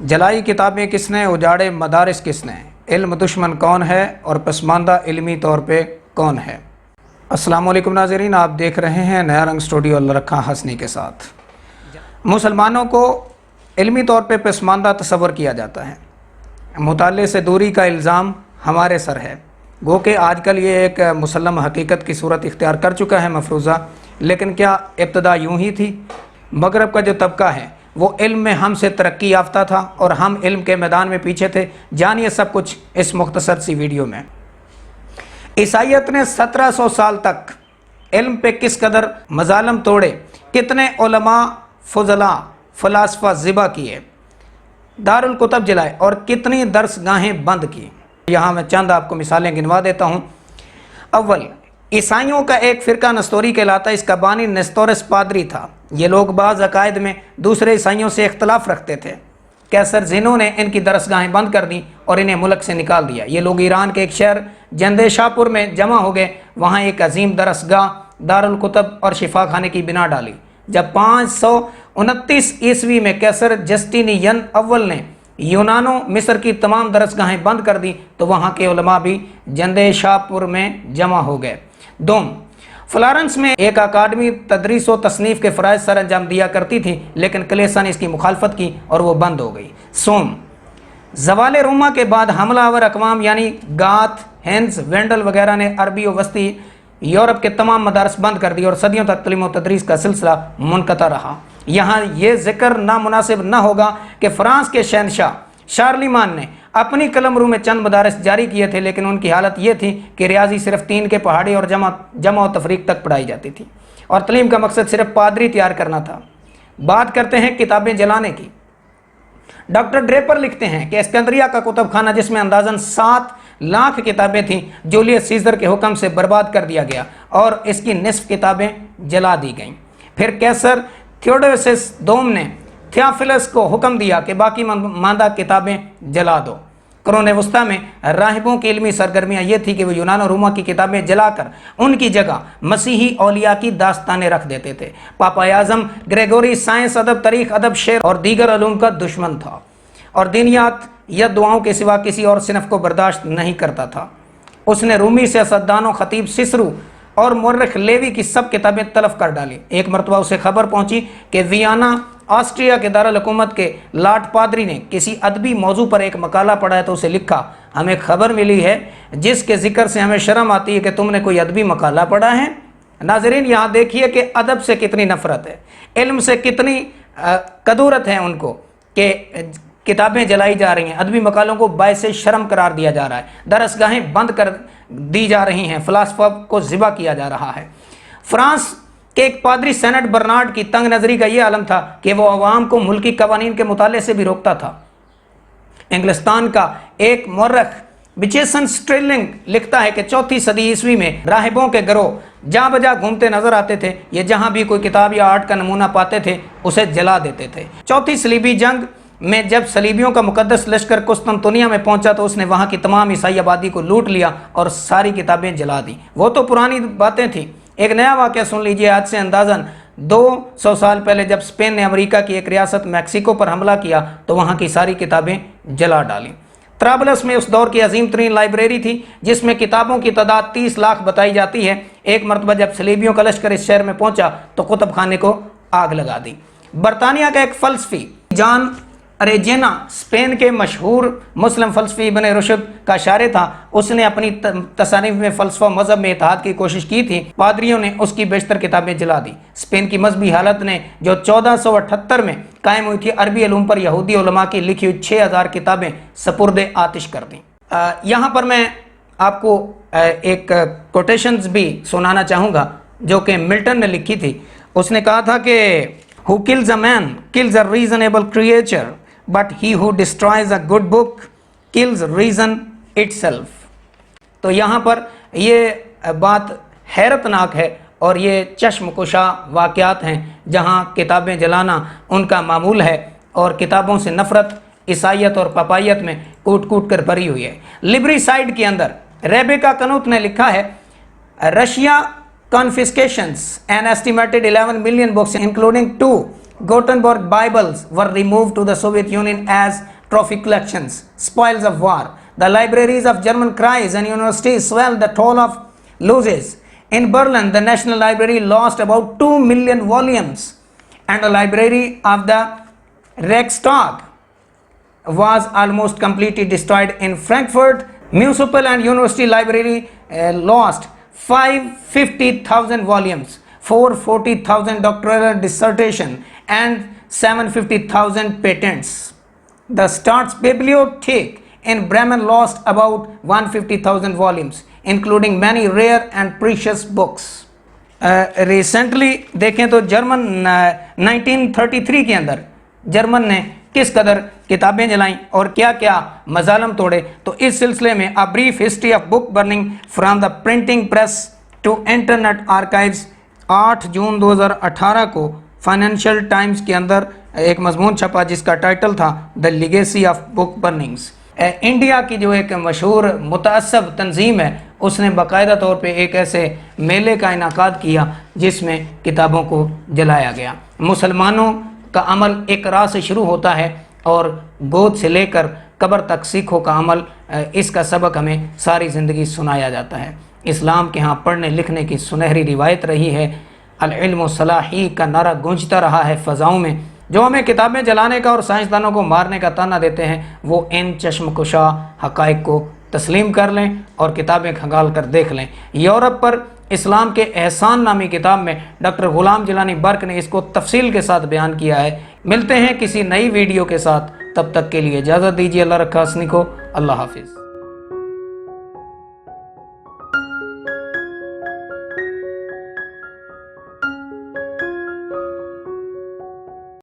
जलाई किताबें किसने, उजाड़े मदारिस किसने, इल्म दुश्मन कौन है और पसमानदा इल्मी तौर पे कौन है। अस्सलाम वालेकुम नाज़रीन, आप देख रहे हैं नया रंग स्टूडियो अल्लाह रखा हंसनी के साथ। मुसलमानों को इल्मी तौर पे पसमानदा तस्वर किया जाता है, मुताले से दूरी का इल्ज़ाम हमारे सर है। गो कि आजकल ये एक मुसल्लम हकीकत की सूरत इख्तियार कर चुका है मफरूज़ा, लेकिन क्या इब्तदा यूँ ही थी। मगरब का जो तबका है वो इल्म में हमसे तरक्की याफ्ता था और हम इल्म के मैदान में पीछे थे। जानिए सब कुछ इस मुख्तसर सी वीडियो में। ईसाइयत ने 1700 साल तक इल्म पे किस कदर मजालम तोड़े, कितने उलमा फुजला फलासफा ज़िबा किए, दारुल कुतब जलाए और कितनी दरसगाहें बंद की। यहाँ मैं चंद आपको मिसालें गिनवा देता हूँ। अव्वल, ईसाइयों का एक फ़िरका नस्तोरी कहलाता है, इसका बानी नेस्तोरस पादरी था। ये लोग बाज़ अकायद में दूसरे ईसाइयों से इख्तलाफ रखते थे। कैसर ज़िनो ने इनकी दरसगाहें बंद कर दी और इन्हें मुल्क से निकाल दिया। ये लोग ईरान के एक शहर जंदेशापुर में जमा हो गए। वहाँ एक अजीम दरसगाह दारुल कुतब और शिफा खाने की बिना डाली। जब 529 ईस्वी में कैसर जस्टिनियन अव्वल ने यूनानो मिस्र की तमाम दरसगाहें बंद कर दी तो वहाँ के उलमा भी जंदेशापुर में जमा हो गए। दोम, फ्लारेंस में एक अकादमी तदरीस व तसनीफ़ के फ़राइज़ सर अंजाम दिया करती थी, लेकिन कलेसा ने इसकी मुखालफत की और वो बंद हो गई। सोम, ज़वाल रोमा के बाद हमलावर अकवाम यानी गाथ, हेंस, वेंडल वगैरह ने अरबी व वस्ती यूरोप के तमाम मदारस बंद कर दिए और सदियों तक तलीम व तदरीस का सिलसिला मुनक़ता रहा। यहाँ ये ज़िक्र नामुनासिब न होगा कि फ़्रांस के शहनशाह शार्लिमान ने अपनी कलमरू में चंद मदारस जारी किए थे, लेकिन उनकी हालत ये थी कि रियाजी सिर्फ 3 के पहाड़ी और जमा व तफरीक तक पढ़ाई जाती थी और तलीम का मकसद सिर्फ पादरी तैयार करना था। बात करते हैं किताबें जलाने की। डॉक्टर ड्रेपर लिखते हैं कि इस्कंदरिया का कुतुब खाना, जिसमें अंदाजन 7 लाख किताबें थीं, जूलियस सीजर के हुक्म से बर्बाद कर दिया गया और इसकी निस्फ किताबें जला दी गईं। फिर कैसर थियोडोसिस दोम ने थियोफिलस को हुक्म दिया कि बाकी मांदा किताबें जला दो। कुरान वस्ता में राहिबों की इल्मी सरगर्मियाँ ये थी कि वो यूनान और रोमा की किताबें जलाकर उनकी जगह मसीही औलिया की दास्तानें रख देते थे। पापा आज़म ग्रेगोरी साइंस, अदब, तारीख, अदब, शेर और दीगर अलूम का दुश्मन था और दीनियात या दुआओं के सिवा किसी और सिनफ को बर्दाश्त नहीं करता था। उसने रूमी सियासतदानों, खतीब सिसरू और मुर्रिख लेवी की सब किताबें तलफ कर डाली। एक मरतबा उसे खबर पहुंची कि वियना ऑस्ट्रिया के दारुल हुकूमत के लॉर्ड पादरी ने किसी अदबी मौजू पर एक मकाला पढ़ा है, तो उसे लिखा, हमें खबर मिली है जिसके जिक्र से हमें शर्म आती है कि तुमने कोई अदबी मकाला पढ़ा है। नाज़रीन, यहाँ देखिए कि अदब से कितनी नफरत है, इल्म से कितनी कदूरत है उनको कि किताबें जलाई जा रही हैं, अदबी मकालों को बायसे शर्म करार दिया जा रहा है, दरसगाहें बंद कर दी जा रही हैं, फ़लासफ़ा को ज़िबा किया जा रहा है। फ्रांस के एक पादरी सेनेट बर्नार्ड की तंग नज़री का ये आलम था कि वो अवाम को मुल्की कवानीन के मुताले से भी रोकता था। इंग्लिस्तान का एक मौरख बिचेसन स्ट्रेलिंग लिखता है कि 4वीं सदी ईस्वी में राहिबों के गिरोह जहाँ बजा घूमते नजर आते थे। ये जहाँ भी कोई किताब या आर्ट का नमूना पाते थे उसे जला देते थे। 4वीं सलीबी जंग में जब सलीबियों का मुकद्दस लश्कर कुस्तुनतुनिया में पहुंचा तो उसने वहाँ की तमाम ईसाई आबादी को लूट लिया और सारी किताबें जला दी। वो तो पुरानी बातें थी। एक नया वाक़या सुन लीजिए। आज से अंदाज़न 200 साल पहले जब स्पेन ने अमेरिका की एक रियासत मैक्सिको पर हमला किया तो वहाँ की सारी किताबें जला डाली। त्राबलस में उस दौर की अजीम तरीन लाइब्रेरी थी जिसमें किताबों की तादाद 30 लाख बताई जाती है। एक मरतबा जब सलीबियों का लश्कर इस शहर में पहुंचा तो कुतुब खाने को आग लगा दी। बरतानिया का एक फ़लसफ़ी जॉन अरेजेना स्पेन के मशहूर मुस्लिम फ़लसफ़ी इब्न रुशद का शायर था। उसने अपनी तसानीफ में फ़लसफ़ा मज़हब में इत्तेहाद की कोशिश की थी। पादरियों ने उसकी बेशतर किताबें जला दी। स्पेन की मजहबी हालत ने जो 1478 में कायम हुई थी, अरबी उलूम पर यहूदी उलमा की लिखी हुई 6000 किताबें सपुर्द आतिश कर दी। यहाँ पर मैं आपको एक कोटेशंस भी सुनाना चाहूँगा जो कि मिल्टन ने लिखी थी। उसने कहा था कि who kills a man kills a reasonable creature, but he who destroys a good book kills reason itself. तो यहाँ पर ये बात हैरतनाक है और ये चश्मकुशा वाक़यात हैं जहाँ किताबें जलाना उनका मामूल है और किताबों से नफ़रत ईसाइयत और पपाइयत में कूट कूट कर भरी हुई है। लिब्रिसाइड के अंदर रेबेका कनूत ने लिखा है, Russia confiscations and estimated 11 million books including 2 Gutenberg Bibles were removed to the Soviet Union as trophy collections, spoils of war. The libraries of German Kreis and universities swelled the toll of losses. In Berlin, the National Library lost about 2 million volumes, and the library of the Reichstag was almost completely destroyed. In Frankfurt, municipal and university library lost 550,000 volumes, 440,000 doctoral dissertation, and 750,000 patents. The Staatsbibliothek in Bremen lost about 150,000 volumes, including many rare and precious books. Recently دیکھیں تو German 1933 کے اندر German نے کس قدر کتابیں جلائیں اور کیا کیا مظالم توڑے، تو اس سلسلے میں A Brief History of Book Burning from the Printing Press to Internet Archives 8 جون 2018 کو فائنینشیل ٹائمز کے اندر ایک مضمون چھپا جس کا ٹائٹل تھا The Legacy of Book Burnings. India کی جو ایک مشہور متعصب تنظیم ہے اس نے باقاعدہ طور پہ ایک ایسے میلے کا انعقاد کیا جس میں کتابوں کو جلایا گیا. مسلمانوں کا عمل ایک راہ سے شروع ہوتا ہے اور گود سے لے کر قبر تک سکھوں کا عمل، اس کا سبق ہمیں ساری زندگی سنایا جاتا ہے. اسلام کے ہاں پڑھنے لکھنے کی سنہری روایت رہی ہے. العلم صلاحی کا نعرہ گونجتا رہا ہے فضاؤں میں. جو ہمیں کتابیں جلانے کا اور سائنسدانوں کو مارنے کا تانا دیتے ہیں وہ ان چشم کشا حقائق کو تسلیم کر لیں اور کتابیں کھنگال کر دیکھ لیں. یورپ پر اسلام کے احسان نامی کتاب میں ڈاکٹر غلام جیلانی برق نے اس کو تفصیل کے ساتھ بیان کیا ہے. ملتے ہیں کسی نئی ویڈیو کے ساتھ، تب تک کے لیے اجازت دیجیے. اللہ رکھا حسنی کو. اللہ حافظ.